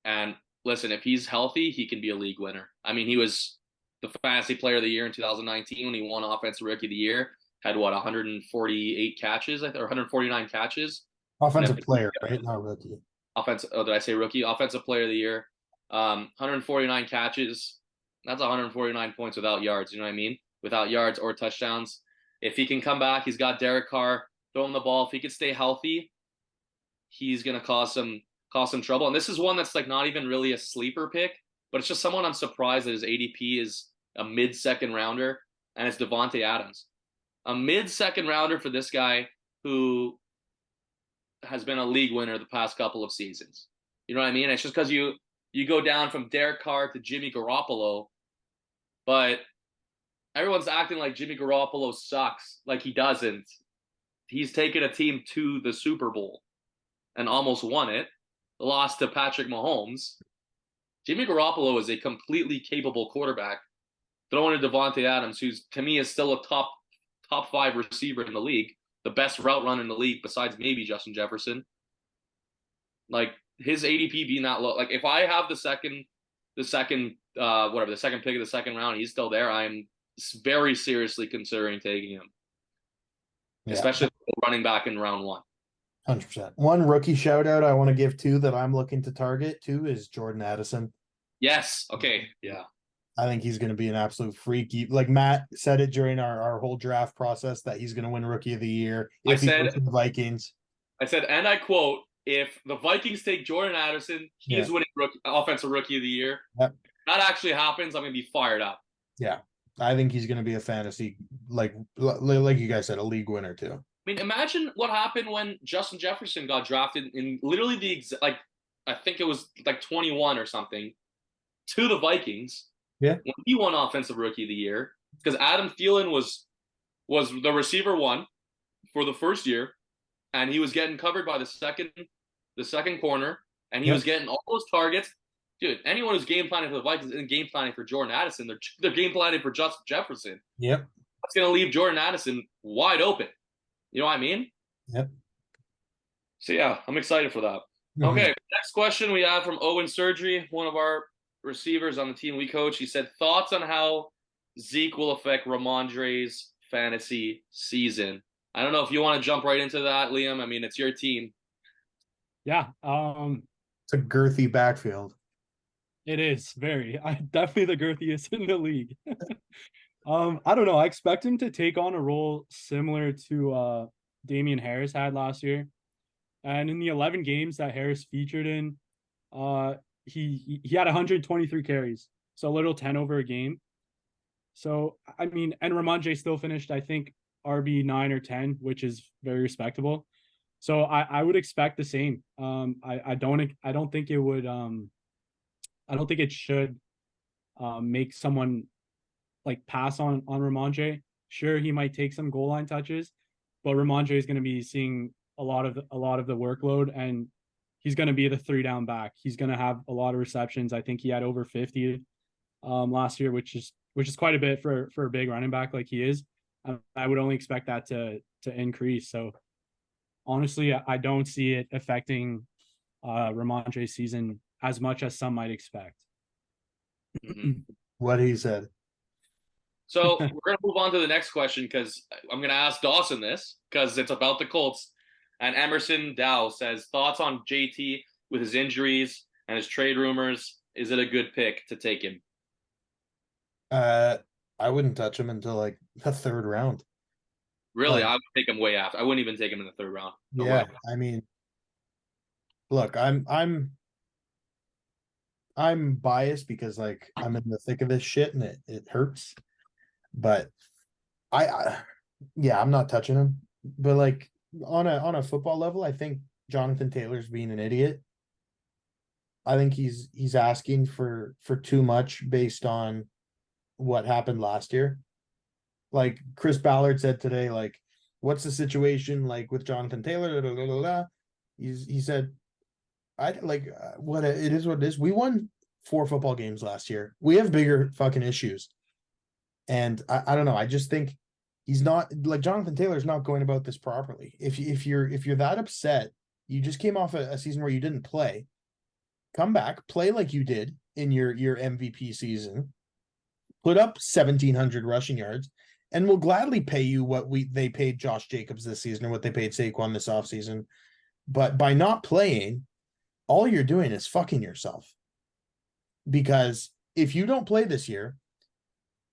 And listen, if he's healthy, he can be a league winner. I mean, he was the fantasy player of the year in 2019 when he won Offensive Rookie of the Year. Had 148 catches, or 149 catches.
Offensive player, right? Not rookie.
Offensive. Oh, did I say rookie? Offensive player of the year. 149 catches. That's 149 points without yards. You know what I mean? Without yards or touchdowns. If he can come back, he's got Derek Carr. Throw him the ball. If he could stay healthy, he's gonna cause some trouble. And this is one that's like not even really a sleeper pick, but it's just someone I'm surprised that his ADP is a mid-second rounder, and it's Davante Adams. A mid-second rounder for this guy who has been a league winner the past couple of seasons. You know what I mean? It's just because you go down from Derek Carr to Jimmy Garoppolo, but everyone's acting like Jimmy Garoppolo sucks. Like he doesn't. He's taken a team to the Super Bowl and almost won it. Lost to Patrick Mahomes. Jimmy Garoppolo is a completely capable quarterback. Throwing to Davante Adams, who's to me is still a top 5 receiver in the league, the best route runner in the league besides maybe Justin Jefferson. Like his ADP being that low, like if I have the second pick of the second round, he's still there, I'm very seriously considering taking him, especially running back in round 1.
100%. One rookie shout out I want to give too that I'm looking to target too is Jordan Addison.
Yes. Okay. Yeah.
I think he's going to be an absolute freak. Like Matt said it during our whole draft process that he's going to win Rookie of the Year if he goes to the Vikings.
I said, and I quote, if the Vikings take Jordan Addison, he is winning Offensive Rookie of the Year.
Yep.
If that actually happens, I'm going to be fired up.
Yeah. I think he's going to be a fantasy, like you guys said, a league winner too.
I mean, imagine what happened when Justin Jefferson got drafted in literally I think it was like 21 or something, to the Vikings.
Yeah.
When he won Offensive Rookie of the Year, because Adam Thielen was the receiver 1 for the first year, and he was getting covered by the second corner, and he was getting all those targets. Dude, anyone who's game planning for the Vikings isn't game planning for Jordan Addison. They're game planning for Justin Jefferson.
Yep.
That's going to leave Jordan Addison wide open. You know what I mean?
Yep.
So, yeah, I'm excited for that. Mm-hmm. Okay, next question we have from Owen Surgery, one of our receivers on the team we coach. He said, thoughts on how Zeke will affect Ramondre's fantasy season. I don't know if you want to jump right into that, Liam. I mean, it's your team.
Yeah.
It's a girthy backfield.
It is very. Definitely the girthiest in the league. I don't know. I expect him to take on a role similar to Damian Harris had last year. And in the 11 games that Harris featured in, he had 123 carries, so a little 10 over a game. So, I mean, and Ramondre still finished, I think, RB 9 or 10, which is very respectable. So I would expect the same. I don't think it would. I don't think it should make someone like pass on Ramondre. Sure, he might take some goal line touches, but Ramondre is going to be seeing a lot of the workload, and he's going to be the 3-down back. He's going to have a lot of receptions. I think he had over 50 last year, which is quite a bit for a big running back like he is. I would only expect that to increase. So honestly, I don't see it affecting Ramondre's season as much as some might expect.
Mm-hmm.
What he said.
So we're going to move on to the next question because I'm going to ask Dawson this because it's about the Colts. And Emerson Dow says, thoughts on JT with his injuries and his trade rumors. Is it a good pick to take him?
I wouldn't touch him until like the third round.
Really,
Like,
I would take him way after. I wouldn't even take him in the third round. No way.
yeah, I mean, look, I'm biased because like I'm in the thick of this shit and it hurts. But I yeah, I'm not touching him. But like on a football level, I think Jonathan Taylor's being an idiot. I think he's asking for too much based on what happened last year. Like Chris Ballard said today, like, what's the situation like with Jonathan Taylor? Da, da, da, da, da. He said, I like what it is. What it is. We won 4 football games last year. We have bigger fucking issues, and I don't know. I just think he's not like Jonathan Taylor's not going about this properly. If you're that upset, you just came off a season where you didn't play. Come back, play like you did in your MVP season. Put up 1,700 rushing yards, and we'll gladly pay you what they paid Josh Jacobs this season or what they paid Saquon this offseason. But by not playing, all you're doing is fucking yourself. Because if you don't play this year,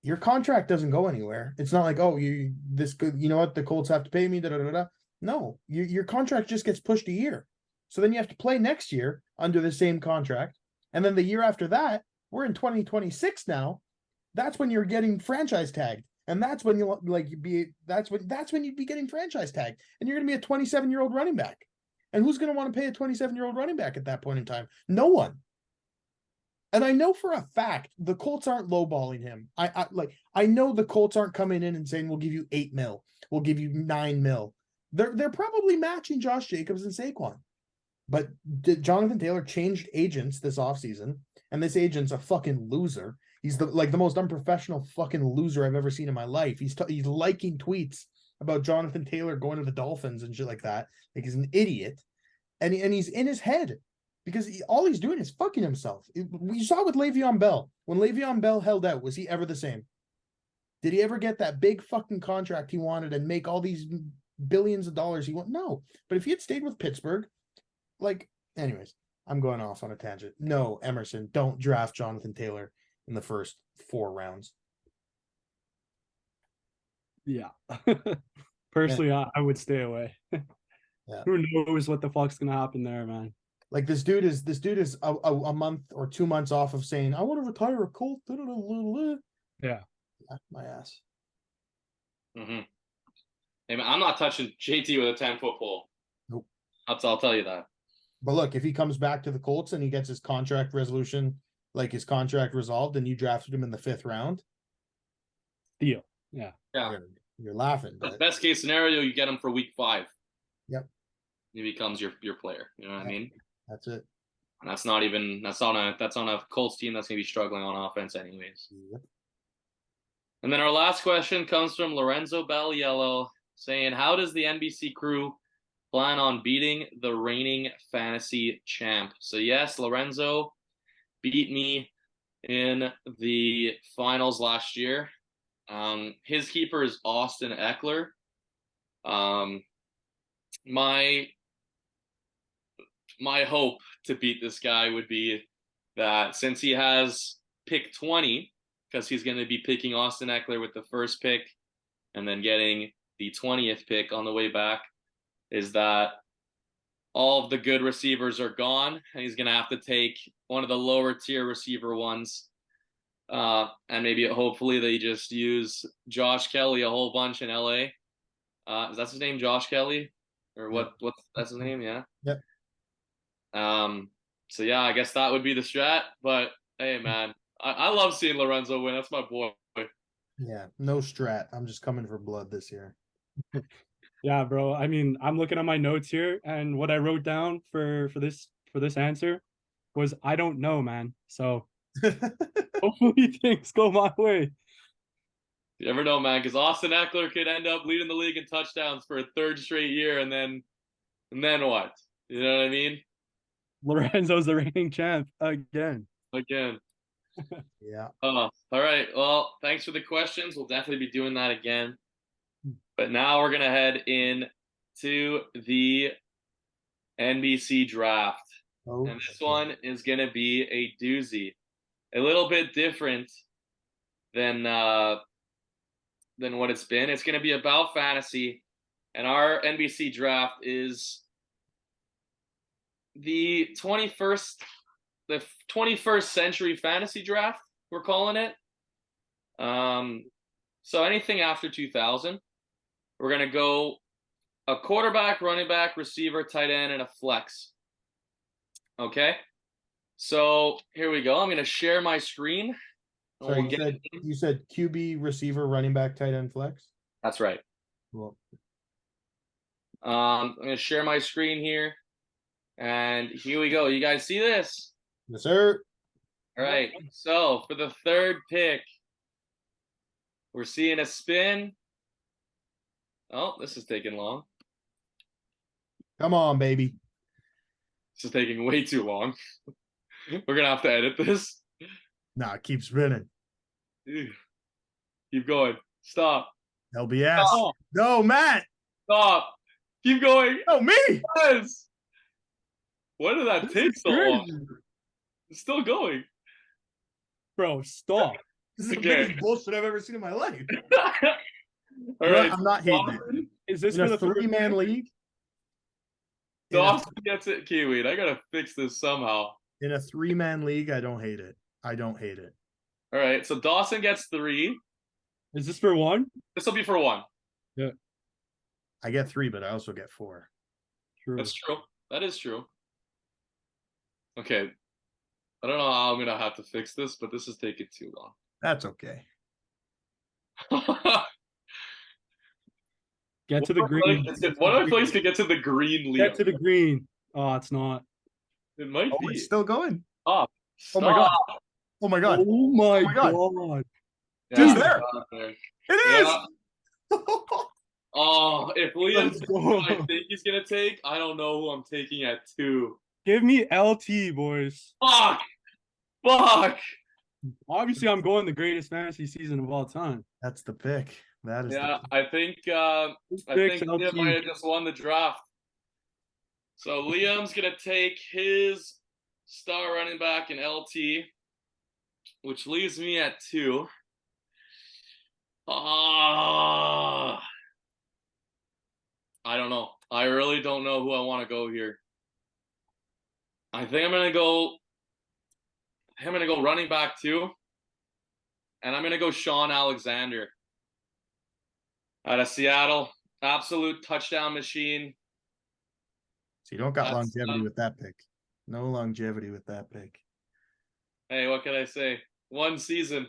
your contract doesn't go anywhere. It's not like, oh, you know what, the Colts have to pay me. Da, da, da, da. No, your contract just gets pushed a year. So then you have to play next year under the same contract. And then the year after that, we're in 2026 now. That's when you're getting franchise tagged. And that's when you'll that's when you'd be getting franchise tagged. And you're gonna be a 27-year-old running back. And who's gonna want to pay a 27-year-old running back at that point in time? No one. And I know for a fact the Colts aren't lowballing him. I know the Colts aren't coming in and saying we'll give you 8 mil, we'll give you 9 mil. They're probably matching Josh Jacobs and Saquon. But Jonathan Taylor changed agents this offseason, and this agent's a fucking loser. He's the most unprofessional fucking loser I've ever seen in my life. He's liking tweets about Jonathan Taylor going to the Dolphins and shit like that. Like he's an idiot, and he's in his head because all he's doing is fucking himself. We saw it with Le'Veon Bell. When Le'Veon Bell held out, was he ever the same? Did he ever get that big fucking contract he wanted and make all these billions of dollars he wanted? No. But if he had stayed with Pittsburgh, like, anyways, I'm going off on a tangent. No, Emerson, don't draft Jonathan Taylor in the first 4 rounds.
Yeah. Personally, I would stay away.
Yeah.
Who knows what the fuck's gonna happen there, man?
Like this dude is a month or 2 months off of saying, I want to retire a Colt.
Yeah.
My ass.
Mm-hmm. Hey, man, I'm not touching JT with a 10-foot pole.
Nope.
I'll tell you that.
But look, if he comes back to the Colts and he gets his contract resolution, like his contract resolved, and you drafted him in the 5th round,
deal. Yeah.
Yeah.
You're laughing.
But best case scenario, you get him for week 5.
Yep.
He becomes your player. You know what I mean?
That's it.
And that's on a Colts team that's gonna be struggling on offense anyways.
Yep.
And then our last question comes from Lorenzo Belliello saying, how does the NBC crew plan on beating the reigning fantasy champ? So yes, Lorenzo beat me in the finals last year. His keeper is Austin Eckler. My hope to beat this guy would be that since he has pick 20, because he's going to be picking Austin Eckler with the first pick and then getting the 20th pick on the way back, is that all of the good receivers are gone, and he's going to have to take one of the lower tier receiver ones. And maybe hopefully they just use Josh Kelly a whole bunch in LA. Is that his name, Josh Kelly? Or what? Yep. That's his name? Yeah.
Yep.
So yeah, I guess that would be the strat. But hey, man, I love seeing Lorenzo win. That's my boy.
Yeah, no strat. I'm just coming for blood this year.
Yeah, bro. I mean, I'm looking at my notes here, and what I wrote down for this answer was I don't know, man. So hopefully things go my way.
You never know, man, because Austin Eckler could end up leading the league in touchdowns for a 3rd straight year, and then what? You know what I mean?
Lorenzo's the reigning champ again.
Yeah.
All right. Well, thanks for the questions. We'll definitely be doing that again. But now we're gonna head into the NBC draft.
Oh,
and this one is gonna be a doozy. A little bit different than what it's been. It's going to be about fantasy, and our NBC draft is the 21st century fantasy draft. We're calling it. So anything after 2000, we're going to go a quarterback, running back, receiver, tight end, and a flex. Okay. So here we go. I'm going to share my screen.
Sorry, you said QB, receiver, running back, tight end, flex?
That's right.
Well,
I'm going to share my screen here. And here we go. You guys see this?
yes, sir.
All right. So for the third pick, we're seeing a spin. Oh, this is taking long.
Come on, baby.
This is taking way too long. We're going to have to edit this.
Nah, keep spinning.
Keep going. Stop.
LBS.
Stop.
No, Matt.
Stop. Keep going.
Oh, me.
Yes. Why did that take so long? It's still going.
Bro, stop.
This is the
Okay.
biggest bullshit I've ever seen in my life.
All right.
I'm not hating it.
Is this
In
for
a
the third
three-man
pick?
league?
Dawson gets it. Kiwi. I gotta fix this somehow.
In a three-man league, I don't hate it. I don't hate it.
All right. So Dawson gets 3.
Is this for 1?
This will be for 1.
I get 3, but I also get 4.
True.
That's true. That is true. Okay. I don't know how I'm gonna have to fix this, but this is taking too
That's okay.
long.
Get to the green.
One of my plays could get to the green lead.
Get to the green. Oh, it's not.
It might
Oh,
be.
it's still going.
Stop.
Oh my god.
Stop.
Oh my god.
Oh my
my God.
god.
Yeah,
Dude, there.
stop there.
It is.
Yeah. Oh, if Liam's
Let's
who
go.
I think he's gonna take, I don't know who I'm taking at 2.
Give me LT, boys.
Fuck. Fuck.
Obviously, I'm going the greatest fantasy season of all time.
That's the pick. That is
Yeah,
the
I think Liam might have just won the draft. So Liam's gonna take his star running back in LT, which leaves me at 2. I don't know. I really don't know who I want to go here. I think I'm gonna go running back 2. And I'm gonna go Sean Alexander out of Seattle. Absolute touchdown machine.
So you don't got
That's,
longevity with that pick. No longevity with that pick.
Hey, what can I say? 1 season.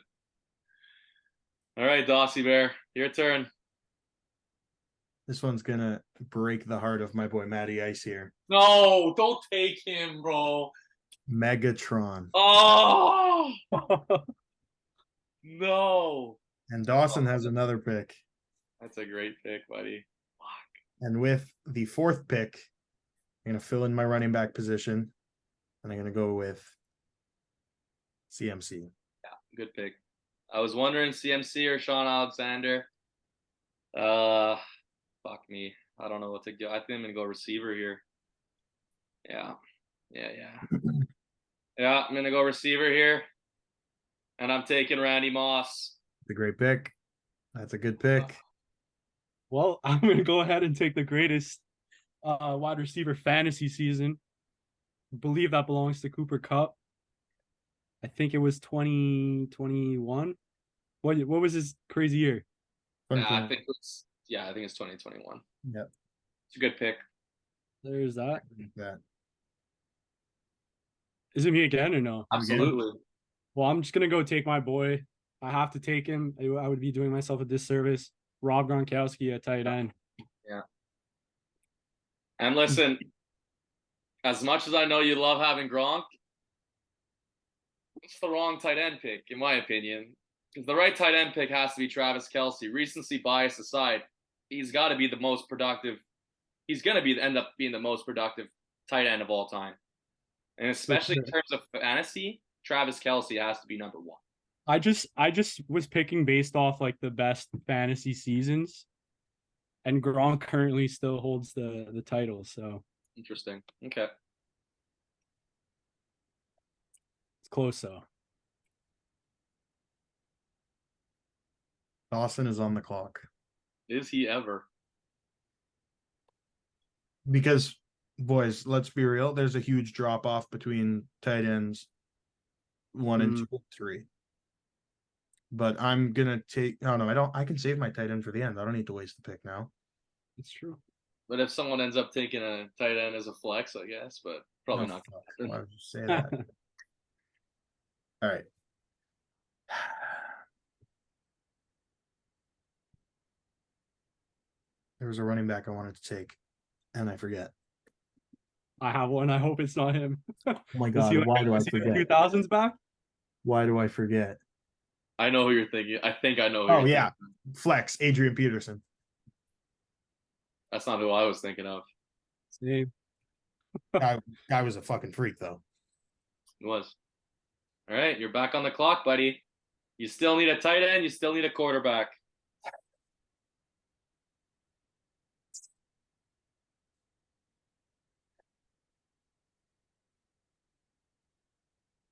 All right, Dossie Bear, your turn.
This one's gonna break the heart of my boy Matty Ice here.
No, don't take him, bro.
Megatron.
Oh no.
And Dawson has another pick.
That's a great pick, buddy.
And with the 4th pick, I'm gonna fill in my running back position. And I'm gonna go with CMC.
Yeah, good pick. I was wondering CMC or Sean Alexander. Fuck me. I don't know what to do. I think I'm gonna go receiver here. Yeah. Yeah, I'm gonna go receiver here. And I'm taking Randy Moss.
It's a great pick. That's a good pick.
Well, I'm going to go ahead and take the greatest wide receiver fantasy season. I believe that belongs to Cooper Kupp. I think it was 2021. What was his crazy year?
Yeah, I think it's 2021.
Yep.
It's a good pick.
There's that.
That.
Is it me again or no?
Absolutely.
Well, I'm just going to go take my boy. I have to take him. I would be doing myself a disservice. Rob Gronkowski at tight end.
Yeah. And listen, as much as I know you love having Gronk, it's the wrong tight end pick, in my opinion. Because the right tight end pick has to be Travis Kelce. Recency bias aside, he's got to be the most productive. He's going to end up being the most productive tight end of all time. And especially in terms of fantasy, Travis Kelce has to be number 1.
I just was picking based off like the best fantasy seasons, and Gronk currently still holds the title. So
Interesting. Okay.
it's close though.
Dawson is on the clock.
Is he ever?
Because, boys, let's be real. There's a huge drop off between tight ends 1 and 2 and 3. But I'm gonna take. Oh no, I don't. I can save my tight end for the end. I don't need to waste the pick now.
It's true.
But if someone ends up taking a tight end as a flex, I guess, but probably
Oh,
not.
fuck. Why would you say that? All right. There was a running back I wanted to take, and I forget.
I have one. I hope it's not him.
Oh my
Is
god!
he
Why do I
is he
forget?
2000s back?
Why do I forget?
I know who you're thinking. I think I know who
Oh
you're
yeah,
thinking.
flex Adrian Peterson.
That's not who I was thinking of.
Same.
Guy was a fucking freak though.
It was. All right, you're back on the clock, buddy. You still need a tight end. You still need a quarterback.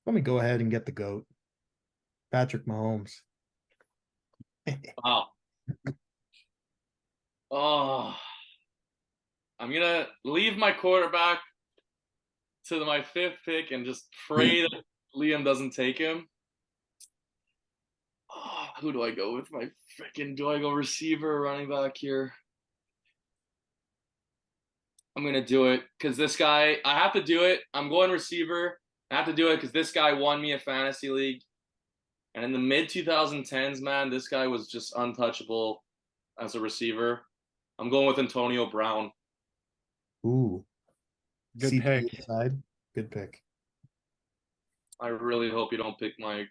Let me go ahead and get the GOAT. Patrick Mahomes.
Wow. Oh, I'm gonna leave my quarterback to my 5th pick and just pray that Liam doesn't take him. Oh, who do I go with? Do I go receiver or running back here? I'm gonna do it because this guy. I have to do it. I'm going receiver. I have to do it because this guy won me a fantasy league. And in the mid 2010s, man, this guy was just untouchable as a receiver. I'm going with Antonio Brown.
Ooh,
Good
CP
pick.
Side. Good pick.
I really hope you don't pick my.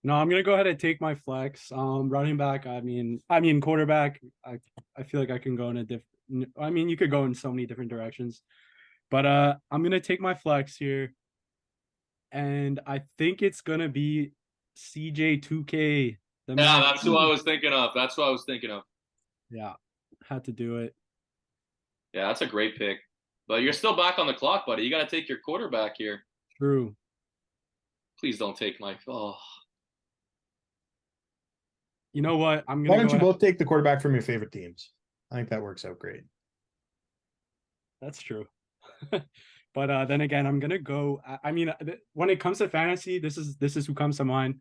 No, I'm gonna go ahead and take my flex. Running back. I mean quarterback. I feel like I can go in a different. I mean, you could go in so many different directions, but I'm gonna take my flex here, and I think it's gonna be CJ2K. The
Yeah,
man.
that's who I was thinking of. That's who I was thinking of.
Yeah, had to do it.
Yeah, that's a great pick. But you're still back on the clock, buddy. You got to take your quarterback here.
True.
Please don't take Mike. Oh,
You know what? I'm
Why
gonna
don't
go
you
ahead.
both take the quarterback from your favorite teams? I think that works out great.
That's true. But then again, I'm gonna go. I mean, when it comes to fantasy, this is who comes to mind,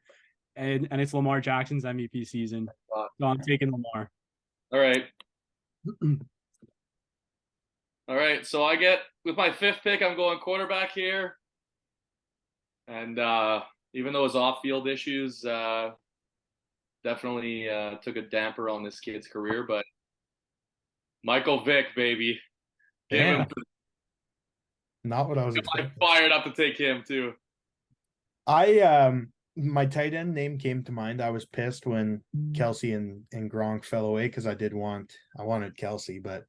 and it's Lamar Jackson's MVP season.
God.
So I'm taking Lamar.
all right. All right. So I get with my 5th pick, I'm going quarterback here. And even though his off-field issues definitely took a damper on this kid's career, but Michael Vick, baby.
Yeah. Not what I was
I'm
expecting.
fired up to take him too.
My tight end name came to mind. I was pissed when Kelsey and Gronk fell away because I wanted Kelsey, but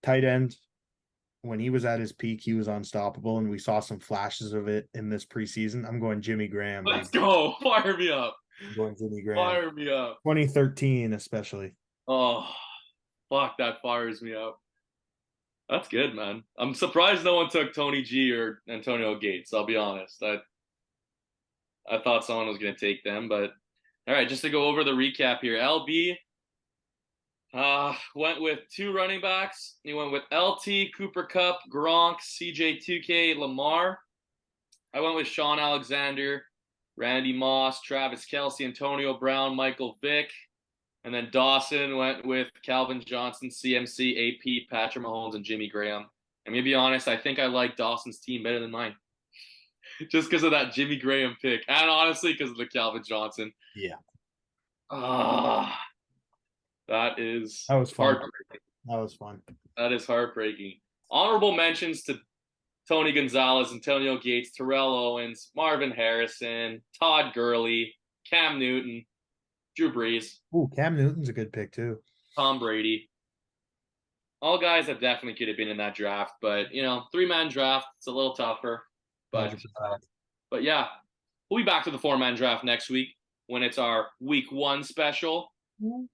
tight end, when he was at his peak, he was unstoppable, and we saw some flashes of it in this preseason. I'm going Jimmy Graham.
Let's
Baby.
go. Fire me up.
I'm going Jimmy Graham.
Fire me up.
2013, especially.
Oh, fuck, that fires me up. That's good, man. I'm surprised no one took Tony G or Antonio Gates. I'll be honest. I thought someone was going to take them, but all right, just to go over the recap here. LB went with 2 running backs. He went with LT, Cooper Kupp, Gronk, CJ2K, Lamar. I went with Sean Alexander, Randy Moss, Travis Kelce, Antonio Brown, Michael Vick. And then Dawson went with Calvin Johnson, CMC, AP, Patrick Mahomes, and Jimmy Graham. And to be honest, I think I like Dawson's team better than mine. Just because of that Jimmy Graham pick. And honestly, because of the Calvin Johnson.
Yeah.
That is
That was fun.
heartbreaking.
That was fun.
That is heartbreaking. Honorable mentions to Tony Gonzalez, Antonio Gates, Terrell Owens, Marvin Harrison, Todd Gurley, Cam Newton, Drew Brees,
Ooh, Cam Newton's a good pick too.
Tom Brady. All guys that definitely could have been in that draft, but 3-man draft, it's a little tougher. But
100%.
Yeah, we'll be back to the 4-man draft next week when it's our week 1 special. With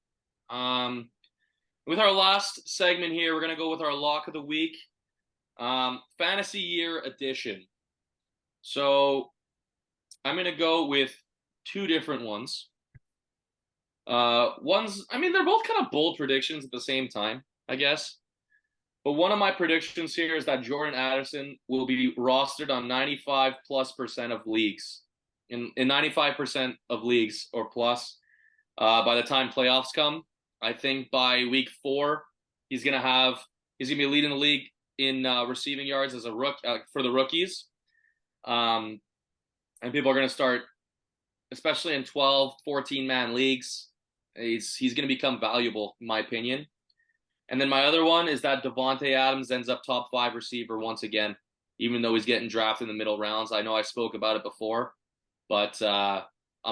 our last segment here, we're gonna go with our lock of the week, fantasy year edition. So I'm gonna go with 2 different ones. I mean, they're both kind of bold predictions at the same time, I guess. But one of my predictions here is that Jordan Addison will be rostered on 95+% of leagues, in 95% of leagues or plus, by the time playoffs come. I think by week 4, he's gonna be leading the league in receiving yards as a for the rookies. And people are gonna start, especially in 12, 14-man leagues. He's gonna become valuable, in my opinion. And then my other one is that Davante Adams ends up top 5 receiver once again, even though he's getting drafted in the middle rounds. I know I spoke about it before, but I'm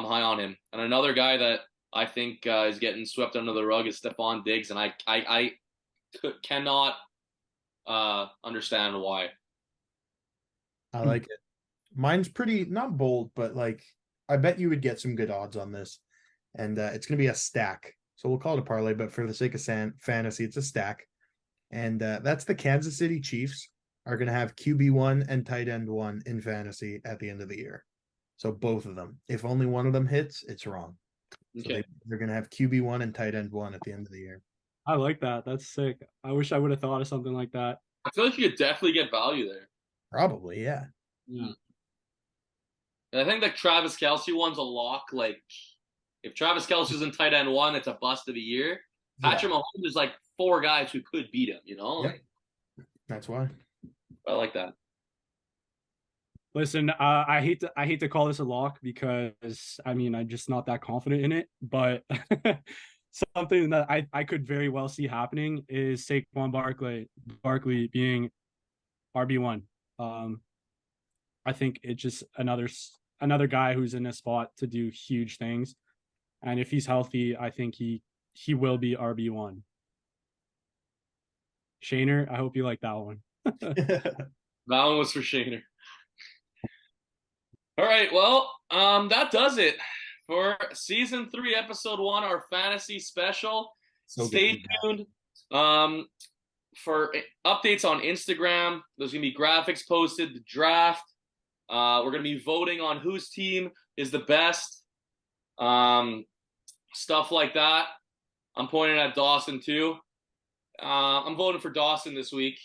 high on him. And another guy that I think is getting swept under the rug is Stephon Diggs, and I cannot understand why.
I like it. Mine's pretty not bold, but like I bet you would get some good odds on this, and it's gonna be a stack. So we'll call it a parlay, but for the sake of fantasy, it's a stack. And that's the Kansas City Chiefs are going to have QB1 and tight end 1 in fantasy at the end of the year. So both of them. If only one of them hits, it's wrong.
Okay.
So they're going to have QB1 and tight end 1 at the end of the year.
I like that. That's sick. I wish I would have thought of something like that.
I feel like you could definitely get value there.
Probably, yeah.
Yeah.
And I think the Travis Kelce one's a lock. Like, if Travis Kelce's in tight end 1, it's a bust of the year. Patrick Mahomes is like 4 guys who could beat him, you know?
Yep.
Like,
That's why.
I like that.
Listen, I hate to call this a lock because I mean I'm just not that confident in it, but something that I could very well see happening is Saquon Barkley being RB1. I think it's just another guy who's in a spot to do huge things. And if he's healthy, I think he will be RB1. Shaner, I hope you like that one.
That one was for Shaner. All right, well, that does it for season 3, episode 1, our fantasy special. Stay tuned for updates on Instagram. There's gonna be graphics posted, the draft. We're gonna be voting on whose team is the best. Stuff like that. I'm pointing at Dawson too. I'm voting for Dawson this week.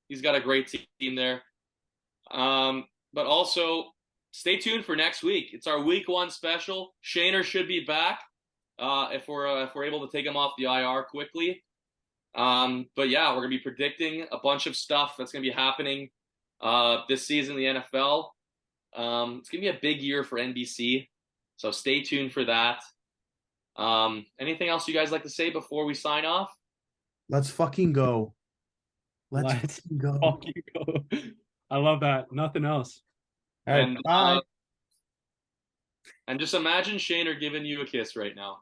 He's got a great team there. But also stay tuned for next week. It's our week 1 special. Shaner should be back if we're able to take him off the IR quickly. But yeah, we're gonna be predicting a bunch of stuff that's gonna be happening this season in the NFL. It's gonna be a big year for NBC, so stay tuned for that. Anything else you guys like to say before we sign off?
Let's fucking go. Let's fucking go.
Fucking go. I love that. Nothing else.
All right, bye.
And just imagine Shaner giving you a kiss right now.